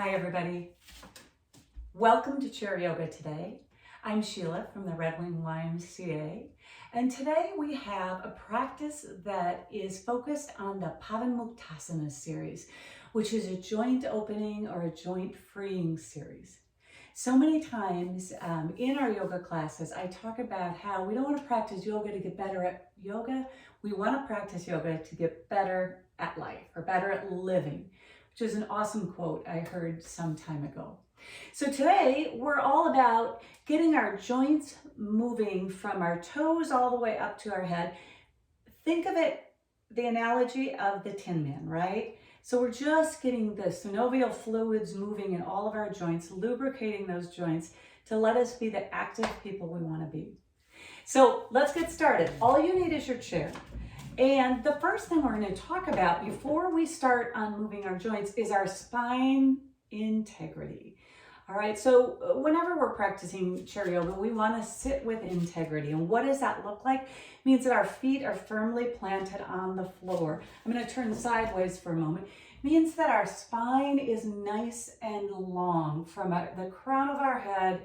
Hi everybody. Welcome to Chair Yoga today. I'm Sheila from the Red Wing YMCA, and today we have a practice that is focused on the Pawanmuktasana series, which is a joint opening or a joint freeing series. So many times in our yoga classes, I talk about how we don't want to practice yoga to get better at yoga. We want to practice yoga to get better at life or better at living, which is an awesome quote I heard some time ago. So today we're all about getting our joints moving from our toes all the way up to our head. Think of it, the analogy of the Tin Man, right? So we're just getting the synovial fluids moving in all of our joints, lubricating those joints to let us be the active people we want to be. So let's get started. All you need is your chair. And the first thing we're going to talk about before we start on moving our joints is our spine integrity. All right, so whenever we're practicing chair yoga, we want to sit with integrity. And what does that look like? It means that our feet are firmly planted on the floor. I'm going to turn sideways for a moment. It means that our spine is nice and long from the crown of our head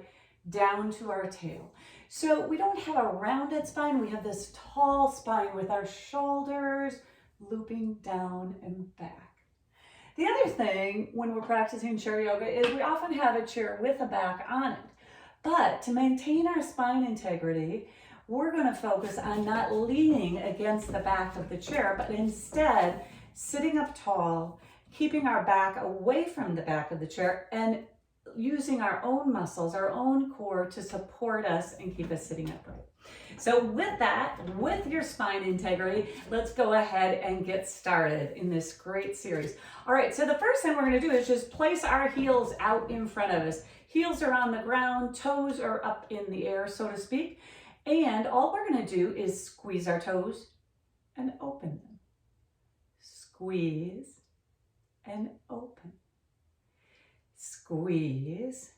down to our tail. So we don't have a rounded spine, we have this tall spine with our shoulders looping down and back. The other thing when we're practicing chair yoga is we often have a chair with a back on it. But to maintain our spine integrity, we're going to focus on not leaning against the back of the chair, but instead sitting up tall, keeping our back away from the back of the chair, and using our own muscles, our own core to support us and keep us sitting upright. So with that, with your spine integrity, let's go ahead and get started in this great series. All right, so the first thing we're going to do is just place our heels out in front of us. Heels are on the ground, toes are up in the air, so to speak. And all we're going to do is squeeze our toes and open them. Squeeze and open. Squeeze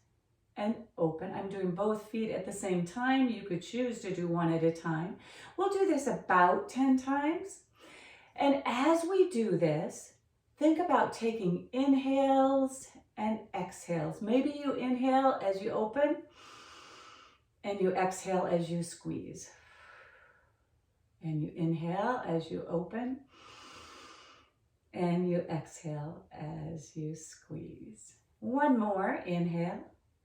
and open. I'm doing both feet at the same time. You could choose to do one at a time. We'll do this about 10 times. And as we do this, think about taking inhales and exhales. Maybe you inhale as you open and you exhale as you squeeze. And you inhale as you open and you exhale as you squeeze. One more, inhale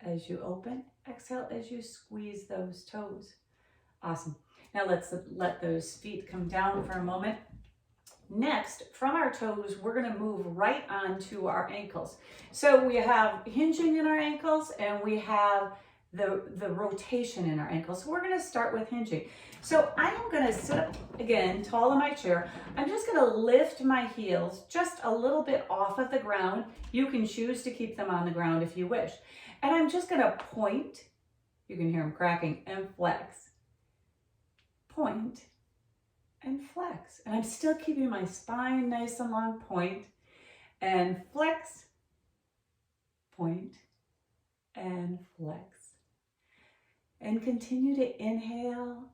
as you open, exhale as you squeeze those toes. Awesome. Now let's let those feet come down for a moment. Next, from our toes, we're going to move right onto our ankles. So we have hinging in our ankles and we have the rotation in our ankles. So we're going to start with hinging. So I am going to sit up again, tall in my chair. I'm just going to lift my heels just a little bit off of the ground. You can choose to keep them on the ground if you wish. And I'm just going to point, you can hear them cracking, and flex. Point and flex. And I'm still keeping my spine nice and long. Point and flex. Point and flex. And continue to inhale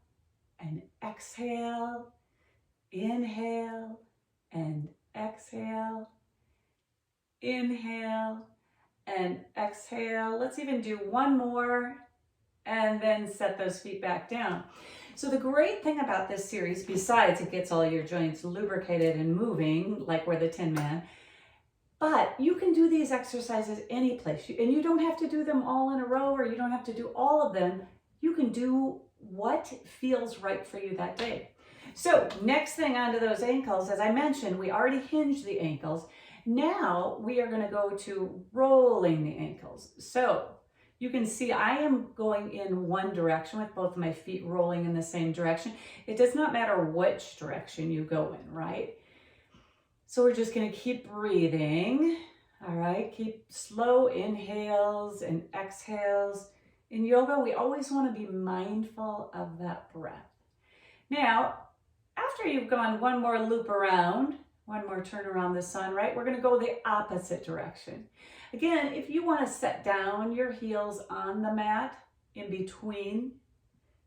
and exhale, inhale and exhale, inhale and exhale. Let's even do one more and then set those feet back down. So the great thing about this series, besides it gets all your joints lubricated and moving like we're the Tin Man, but you can do these exercises any place. And you don't have to do them all in a row, or you don't have to do all of them. You can do what feels right for you that day. So next thing onto those ankles, as I mentioned, we already hinged the ankles. Now we are going to go to rolling the ankles. So you can see I am going in one direction with both of my feet rolling in the same direction. It does not matter which direction you go in, right? So we're just going to keep breathing. All right, keep slow inhales and exhales. In yoga, we always want to be mindful of that breath. Now, after you've gone one more loop around, one more turn around the sun, right, we're going to go the opposite direction. Again, if you want to set down your heels on the mat in between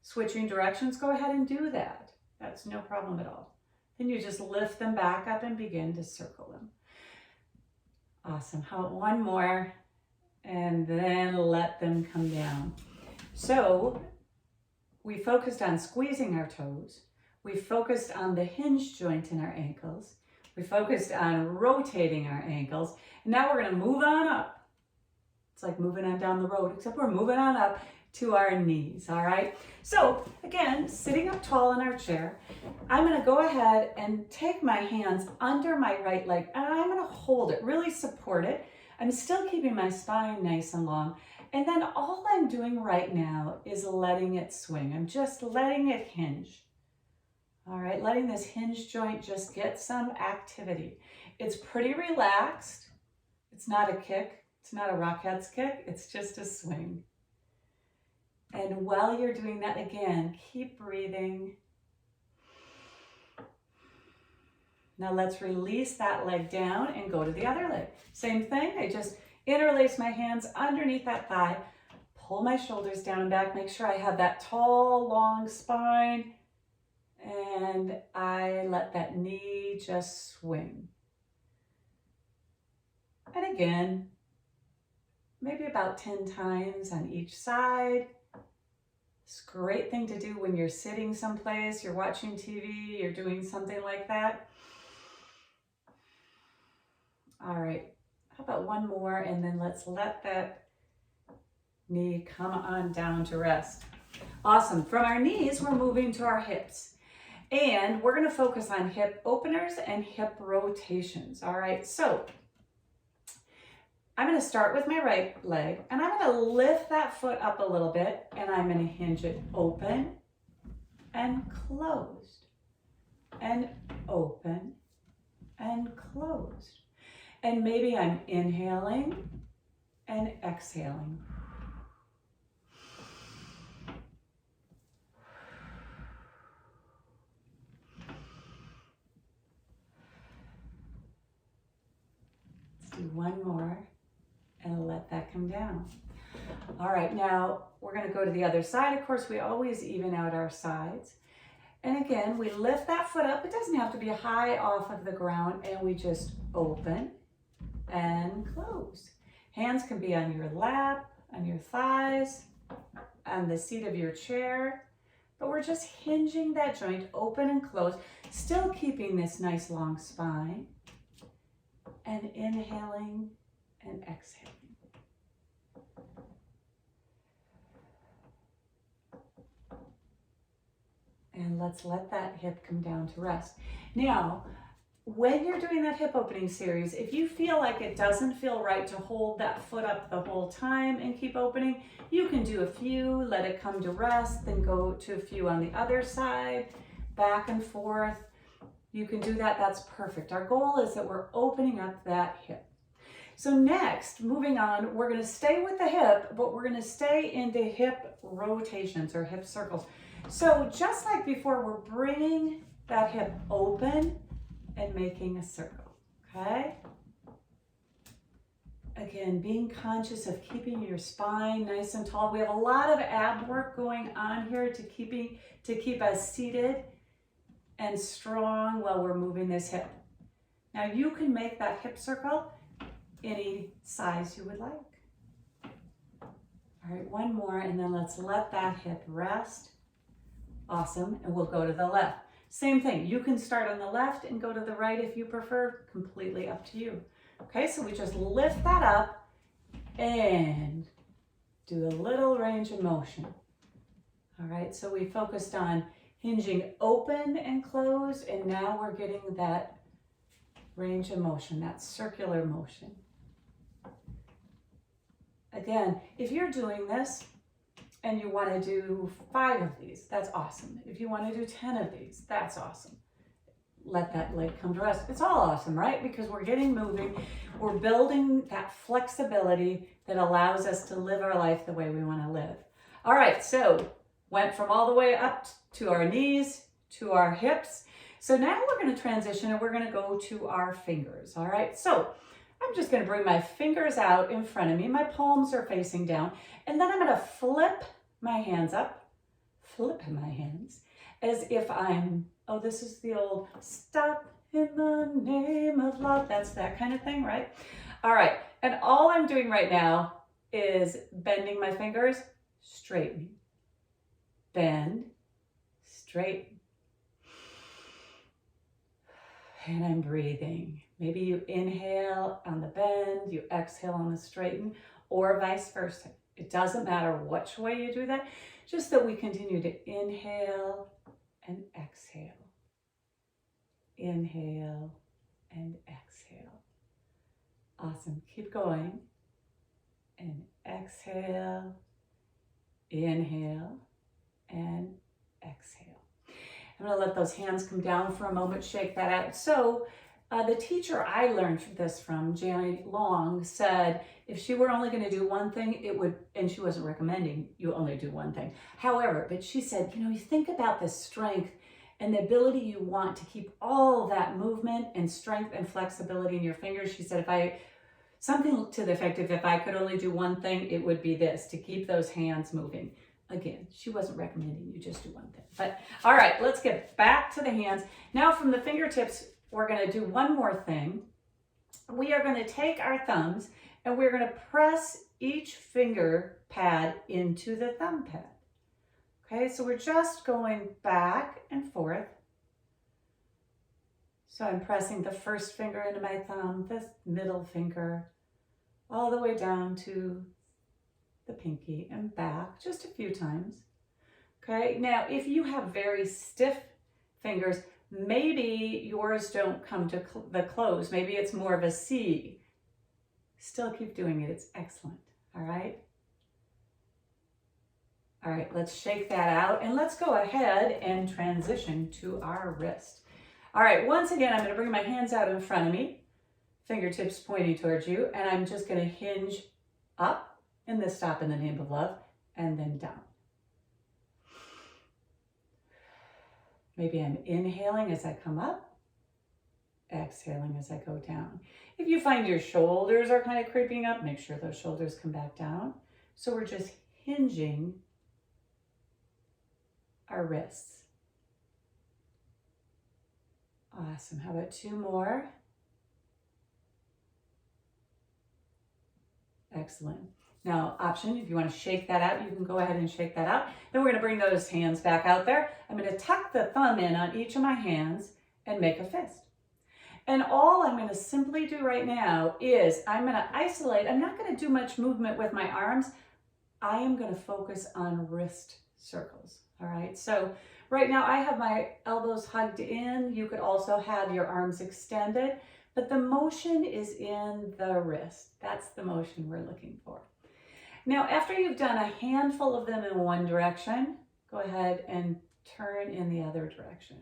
switching directions, go ahead and do that. That's no problem at all. Then you just lift them back up and begin to circle them. Awesome. One more. and then let them come down. So we focused on squeezing our toes. We focused on the hinge joint in our ankles. We focused on rotating our ankles. And now we're going to move on up. It's like moving on down the road, except we're moving on up to our knees, all right? So again, sitting up tall in our chair, I'm going to go ahead and take my hands under my right leg, and I'm going to hold it, really support it. I'm still keeping my spine nice and long. And then all I'm doing right now is letting it swing. I'm just letting it hinge. All right, letting this hinge joint just get some activity. It's pretty relaxed. It's not a kick. It's not a Rockettes kick. It's just a swing. And while you're doing that, again, keep breathing. Now let's release that leg down and go to the other leg. Same thing. I just interlace my hands underneath that thigh, pull my shoulders down and back, make sure I have that tall, long spine, and I let that knee just swing. And again, maybe about 10 times on each side. It's a great thing to do when you're sitting someplace, you're watching TV, you're doing something like that. All right, how about one more, and then let's let that knee come on down to rest. Awesome. From our knees, we're moving to our hips. And we're going to focus on hip openers and hip rotations. All right, so I'm going to start with my right leg, and I'm going to lift that foot up a little bit, and I'm going to hinge it open and closed, and open and closed. And maybe I'm inhaling and exhaling. Let's do one more and let that come down. All right, now we're going to go to the other side. Of course, we always even out our sides. And again, we lift that foot up. It doesn't have to be high off of the ground, and we just open and close. Hands can be on your lap, on your thighs, on the seat of your chair, but we're just hinging that joint open and close, still keeping this nice long spine, and inhaling and exhaling. And let's let that hip come down to rest. Now, when you're doing that hip opening series, if you feel like it doesn't feel right to hold that foot up the whole time and keep opening, you can do a few, let it come to rest, then go to a few on the other side, back and forth. You can do that, that's perfect. Our goal is that we're opening up that hip. So next, moving on, we're gonna stay with the hip, but we're gonna stay into hip rotations or hip circles. So just like before, we're bringing that hip open and making a circle, okay? Again, being conscious of keeping your spine nice and tall. We have a lot of ab work going on here to keep us seated and strong while we're moving this hip. Now you can make that hip circle any size you would like. All right, one more, and then let's let that hip rest. Awesome, and we'll go to the left. Same thing, you can start on the left and go to the right if you prefer, completely up to you. Okay, so we just lift that up and do a little range of motion. All right, so we focused on hinging open and closed, and now we're getting that range of motion, that circular motion. Again, if you're doing this and you want to do 5 of these, that's awesome. If you want to do 10 of these, that's awesome. Let that leg come to rest. It's all awesome, right? Because we're getting moving. We're building that flexibility that allows us to live our life the way we want to live. All right, so went from all the way up to our knees, to our hips. So now we're going to transition and we're going to go to our fingers. All right, so I'm just going to bring my fingers out in front of me. My palms are facing down. And then I'm going to flip my hands up, flip my hands as if I'm, oh, this is the old stop in the name of love. That's that kind of thing, right? All right. And all I'm doing right now is bending my fingers, straighten, bend, straighten. And I'm breathing. Maybe you inhale on the bend, you exhale on the straighten, or vice versa. It doesn't matter which way you do that, just that we continue to inhale and exhale. Inhale and exhale. Awesome. Keep going. And exhale, inhale, and exhale. I'm going to let those hands come down for a moment, shake that out. So the teacher I learned this from, Janet Long, said if she were only going to do one thing, it would, and she wasn't recommending you only do one thing. However, but she said, you think about the strength and the ability you want to keep all that movement and strength and flexibility in your fingers. She said, something to the effect of if I could only do one thing, it would be this, to keep those hands moving. Again, she wasn't recommending you just do one thing. But all right, let's get back to the hands. Now from the fingertips, we're going to do one more thing. We are going to take our thumbs and we're going to press each finger pad into the thumb pad. Okay, so we're just going back and forth. So I'm pressing the first finger into my thumb, the middle finger, all the way down to the pinky and back just a few times. Okay, now if you have very stiff fingers, maybe yours don't come to the close. Maybe it's more of a C. Still keep doing it. It's excellent. All right. All right, let's shake that out and let's go ahead and transition to our wrist. All right, once again, I'm going to bring my hands out in front of me, fingertips pointing towards you, and I'm just going to hinge up in the stop in the name of love and then down. Maybe I'm inhaling as I come up, exhaling as I go down. If you find your shoulders are kind of creeping up, make sure those shoulders come back down. So we're just hinging our wrists. Awesome. How about two more? Excellent. Now, option, if you want to shake that out, you can go ahead and shake that out. Then we're going to bring those hands back out there. I'm going to tuck the thumb in on each of my hands and make a fist. And all I'm going to simply do right now is I'm going to isolate. I'm not going to do much movement with my arms. I am going to focus on wrist circles. All right. So right now I have my elbows hugged in. You could also have your arms extended, but the motion is in the wrist. That's the motion we're looking for. Now, after you've done a handful of them in one direction, go ahead and turn in the other direction.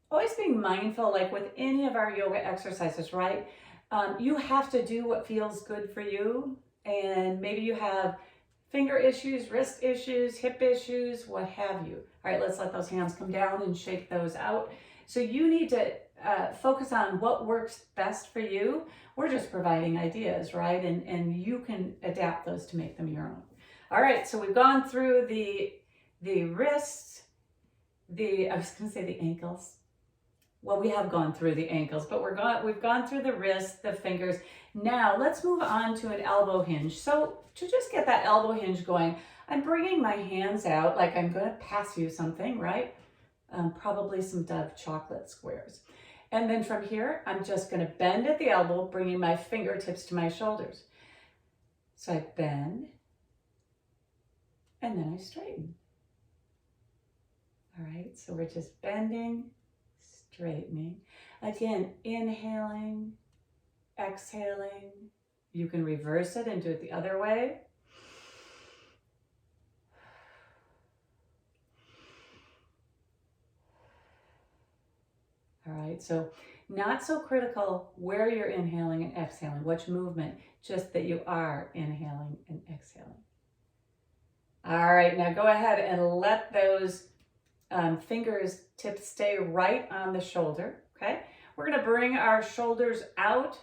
Always being mindful, like with any of our yoga exercises, right? You have to do what feels good for you. And maybe you have finger issues, wrist issues, hip issues, what have you. All right, let's let those hands come down and shake those out. So you need to focus on what works best for you. We're just providing ideas, right? And you can adapt those to make them your own. All right, so we've gone through the wrists, I was going to say the ankles. Well, we have gone through the ankles, but we've gone through the wrists, the fingers. Now let's move on to an elbow hinge. So to just get that elbow hinge going, I'm bringing my hands out like I'm going to pass you something, right? Probably some Dove chocolate squares. And then from here, I'm just going to bend at the elbow, bringing my fingertips to my shoulders. So I bend, and then I straighten. All right, so we're just bending, straightening. Again, inhaling, exhaling. You can reverse it and do it the other way. All right, so not so critical where you're inhaling and exhaling, which movement, just that you are inhaling and exhaling. All right, now go ahead and let those fingers tips stay right on the shoulder, okay? We're gonna bring our shoulders out,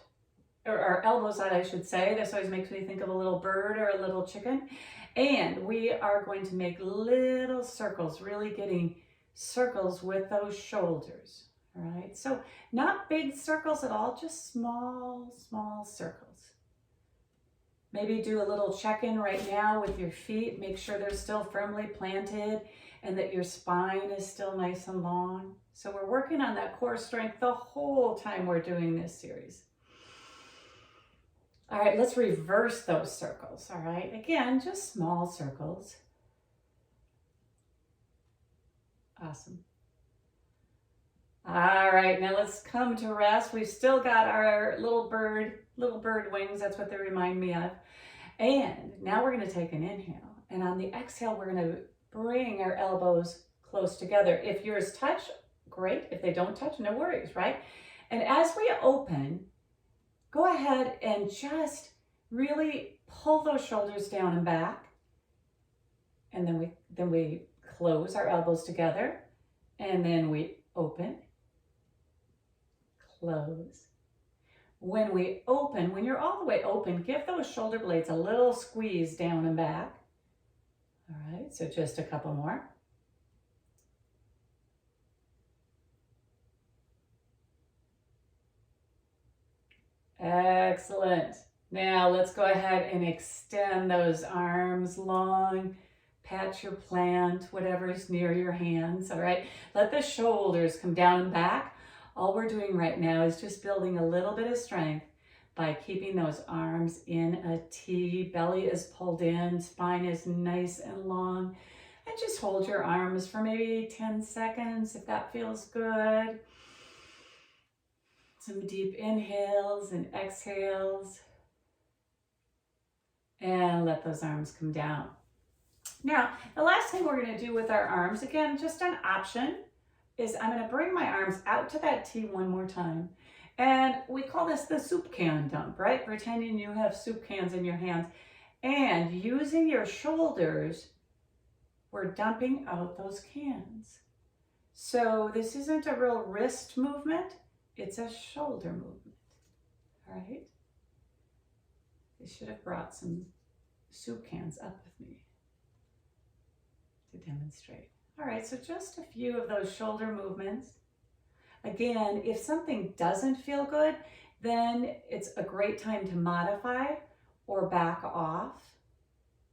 or our elbows out, I should say. This always makes me think of a little bird or a little chicken. And we are going to make little circles, really getting circles with those shoulders. All right, so not big circles at all, just small, small circles. Maybe do a little check-in right now with your feet. Make sure they're still firmly planted and that your spine is still nice and long. So we're working on that core strength the whole time we're doing this series. All right, let's reverse those circles, all right? Again, just small circles. Awesome. All right, now let's come to rest. We've still got our little bird wings. That's what they remind me of. And now we're going to take an inhale. And on the exhale, we're going to bring our elbows close together. If yours touch, great. If they don't touch, no worries, right? And as we open, go ahead and just really pull those shoulders down and back. And then we close our elbows together. And then we open, close. When we open, when you're all the way open, give those shoulder blades a little squeeze down and back. All right, so just a couple more. Excellent. Now let's go ahead and extend those arms long. Pat your plant, whatever's near your hands, all right? Let the shoulders come down and back. All we're doing right now is just building a little bit of strength by keeping those arms in a T. Belly is pulled in, spine is nice and long. And just hold your arms for maybe 10 seconds if that feels good. Some deep inhales and exhales. And let those arms come down. Now, the last thing we're going to do with our arms, again, just an option, is I'm going to bring my arms out to that T one more time. And we call this the soup can dump, right? Pretending you have soup cans in your hands. And using your shoulders, we're dumping out those cans. So this isn't a real wrist movement. It's a shoulder movement, all right? I should have brought some soup cans up with me to demonstrate. All right, so just a few of those shoulder movements. Again, if something doesn't feel good, then it's a great time to modify or back off.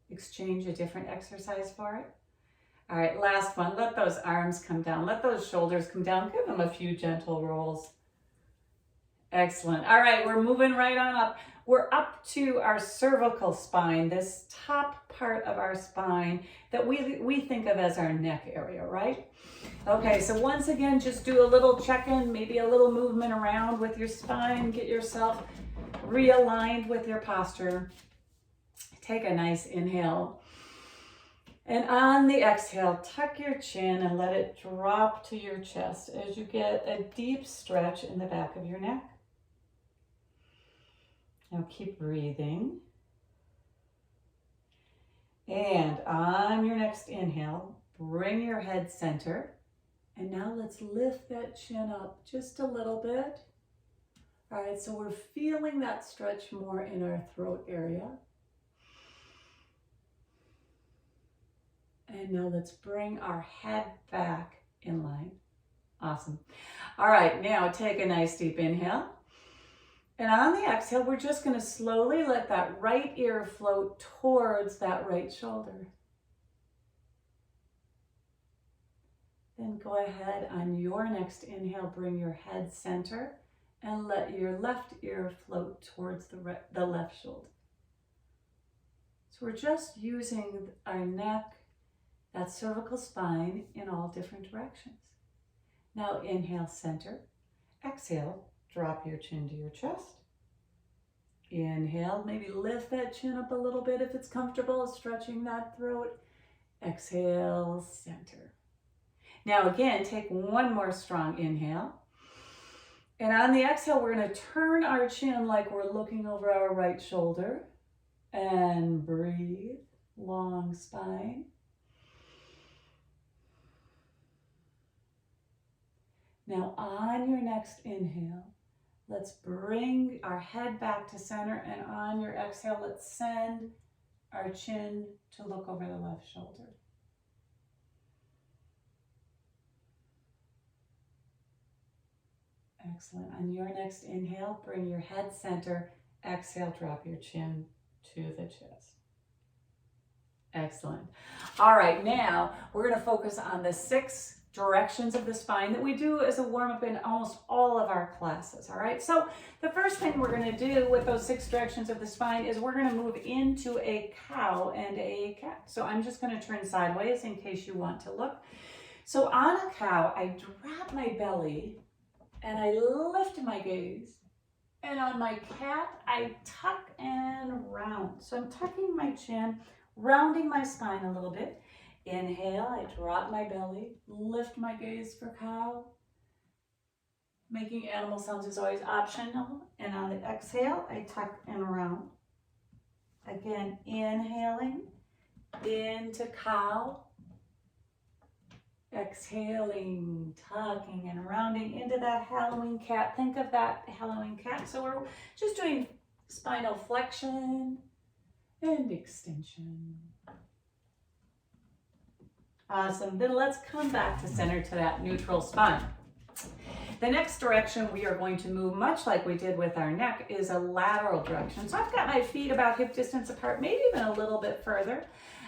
Exchange a different exercise for it. All right, last one. Let those arms come down. Let those shoulders come down. Give them a few gentle rolls. Excellent. All right, we're moving right on up. We're up to our cervical spine, this top part of our spine that we think of as our neck area, right? Okay, so once again, just do a little check-in, maybe a little movement around with your spine. Get yourself realigned with your posture. Take a nice inhale. And on the exhale, tuck your chin and let it drop to your chest as you get a deep stretch in the back of your neck. Now keep breathing. And on your next inhale, bring your head center. And now let's lift that chin up just a little bit. All right, so we're feeling that stretch more in our throat area. And now let's bring our head back in line. Awesome. All right, now take a nice deep inhale. And on the exhale, we're just going to slowly let that right ear float towards that right shoulder. Then go ahead on your next inhale, bring your head center and let your left ear float towards the left shoulder. So we're just using our neck, that cervical spine, in all different directions. Now inhale, center. Exhale, drop your chin to your chest. Inhale, maybe lift that chin up a little bit if it's comfortable, stretching that throat. Exhale, center. Now again, take one more strong inhale. And on the exhale, we're going to turn our chin like we're looking over our right shoulder. And breathe, long spine. Now on your next inhale, let's bring our head back to center, and on your exhale, let's send our chin to look over the left shoulder. Excellent. On your next inhale, bring your head center. Exhale, drop your chin to the chest. Excellent. All right, now we're going to focus on the 6 directions of the spine that we do as a warm-up in almost all of our classes. All right, so the first thing we're going to do with those 6 directions of the spine is we're going to move into a cow and a cat. So I'm just going to turn sideways in case you want to look. So on a cow, I drop my belly and I lift my gaze. And on my cat, I tuck and round. So I'm tucking my chin, rounding my spine a little bit. Inhale, I drop my belly, lift my gaze for cow. Making animal sounds is always optional. And on the exhale, I tuck and round. Again, inhaling into cow. Exhaling, tucking and rounding into that Halloween cat. Think of that Halloween cat. So we're just doing spinal flexion and extension. Awesome. Then let's come back to center to that neutral spine. The next direction we are going to move, much like we did with our neck, is a lateral direction. So I've got my feet about hip distance apart, maybe even a little bit further.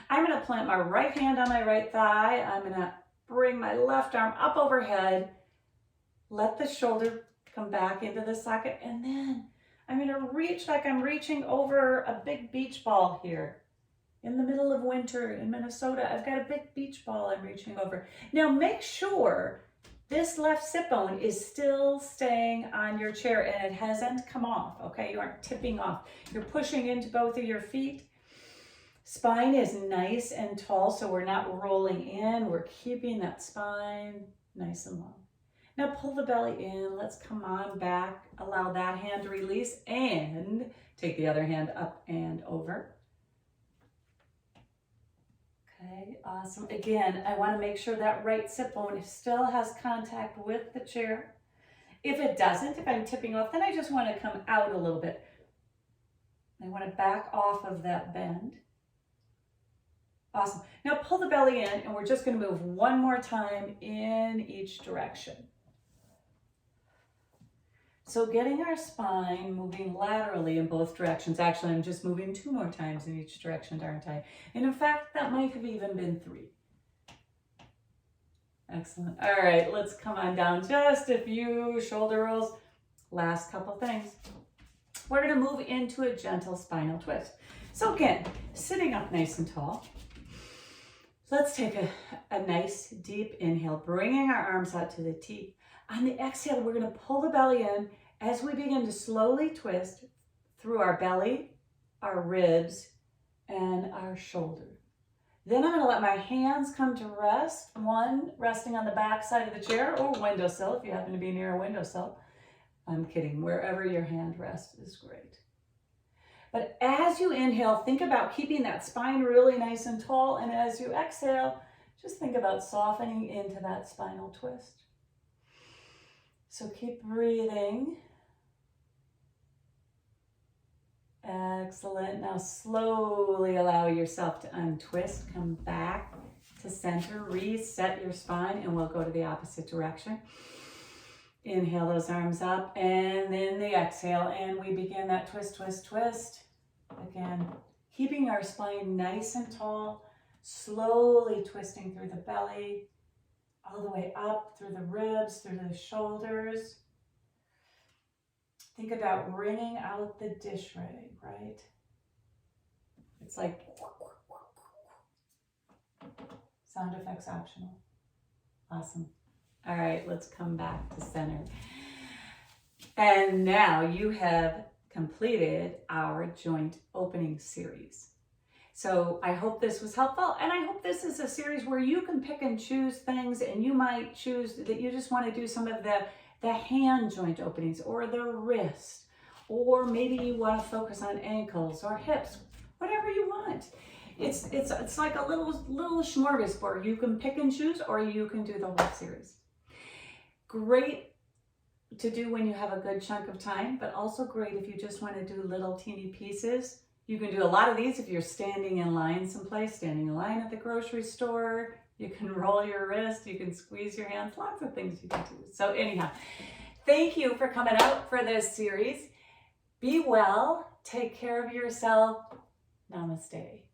I'm going to plant my right hand on my right thigh. I'm going to bring my left arm up overhead. Let the shoulder come back into the socket. And then I'm going to reach like I'm reaching over a big beach ball here. In the middle of winter in Minnesota, I've got a big beach ball I'm reaching over. Now make sure this left sit bone is still staying on your chair and it hasn't come off, okay? You aren't tipping off. You're pushing into both of your feet. Spine is nice and tall, so we're not rolling in. We're keeping that spine nice and long. Now pull the belly in. Let's come on back. Allow that hand to release and take the other hand up and over. Okay, awesome. Again, I want to make sure that right sit bone still has contact with the chair. If it doesn't, if I'm tipping off, then I just want to come out a little bit. I want to back off of that bend. Awesome. Now pull the belly in and we're just going to move one more time in each direction. So getting our spine moving laterally in both directions. Actually, I'm just moving 2 more times in each direction, aren't I? And in fact, that might have even been 3. Excellent. All right, let's come on down. Just a few shoulder rolls. Last couple things. We're going to move into a gentle spinal twist. So again, sitting up nice and tall. Let's take a nice deep inhale, bringing our arms out to the teeth. On the exhale, we're going to pull the belly in as we begin to slowly twist through our belly, our ribs, and our shoulder. Then I'm going to let my hands come to rest, one resting on the back side of the chair or windowsill if you happen to be near a windowsill. I'm kidding, wherever your hand rests is great. But as you inhale, think about keeping that spine really nice and tall, and as you exhale, just think about softening into that spinal twist. So keep breathing. Excellent. Now slowly allow yourself to untwist. Come back to center. Reset your spine and we'll go to the opposite direction. Inhale those arms up and then the exhale and we begin that twist, twist, twist. Again, keeping our spine nice and tall, slowly twisting through the belly, all the way up through the ribs, through the shoulders. Think about wringing out the dish rag, right? It's like sound effects optional. Awesome. All right, let's come back to center. And now you have completed our joint opening series. So I hope this was helpful, and I hope this is a series where you can pick and choose things, and you might choose that you just want to do some of the hand joint openings or the wrist, or maybe you want to focus on ankles or hips, whatever you want. It's like a little smorgasbord. You can pick and choose, or you can do the whole series. Great to do when you have a good chunk of time, but also great if you just want to do little teeny pieces. You can do a lot of these if you're standing in line someplace, standing in line at the grocery store. You can roll your wrist, you can squeeze your hands, lots of things you can do. So anyhow, thank you for coming out for this series. Be well, take care of yourself, Namaste.